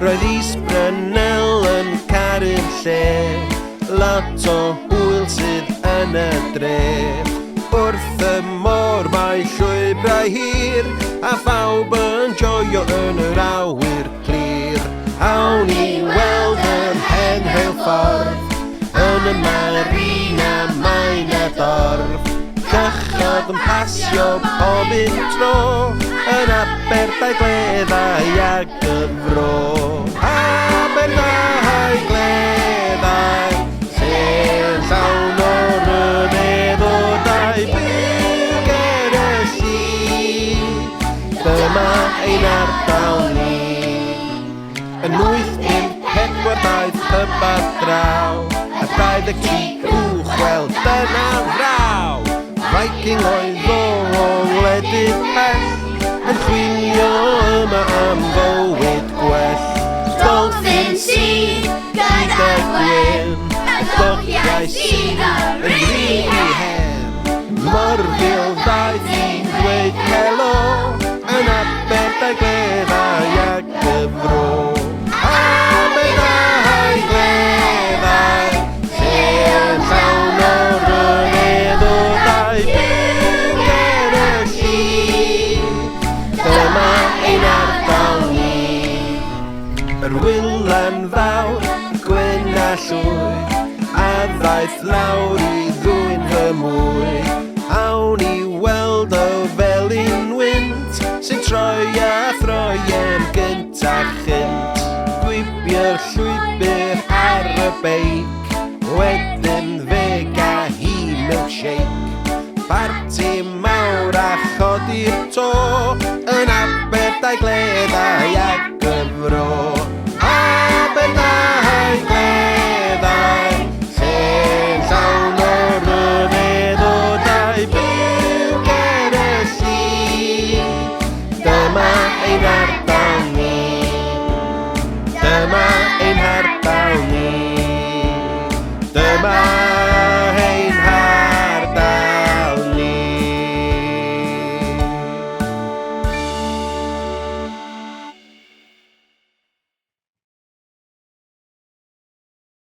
Roedd isbrynel yn caru'r lle, lot o hwyl sydd yn y dref. Wrth y môr mae llwybrau hir, a phawb yn joio yn yr awyr clir. Awn i weld yr hen rheilffordd, yn y marina mae'n y dorf. Cychod yn pasio pob un tro, yn Aberdaugleddau a gyfro. Aberdaugleddau, sy'n llawn o rhyfeddodau byw gen y sydd. Dyma ein ardal ni. Yn 854 hybar draw, a 23 chweld dyna fraw. Viking oedd o wledydd pell, yn chwilio yma am fywyd gwell. Dolphin sydd gyda gwyn, a ddogiau sydd yn rhy hen. Morfil ddaeth i ddweud helo, yn Aberdaugleddau a gyfro. Aberdaugleddau, sy'n llawn o rhyfeddodau byw gen y sydd. Dyma ein ardal ni. Yr wylan fawr, gwyn a llwy, a ddaeth lawr i ddwyn fy mwy. Awn i weld o felin wynt, sy'n troi a throi yn gynta chynt. Gwibio'r llwybr ar y beic, wedyn ddeg a hi milkshake. Parti mawr a chodi'r to, yn Aberdaugleddau a gyfro.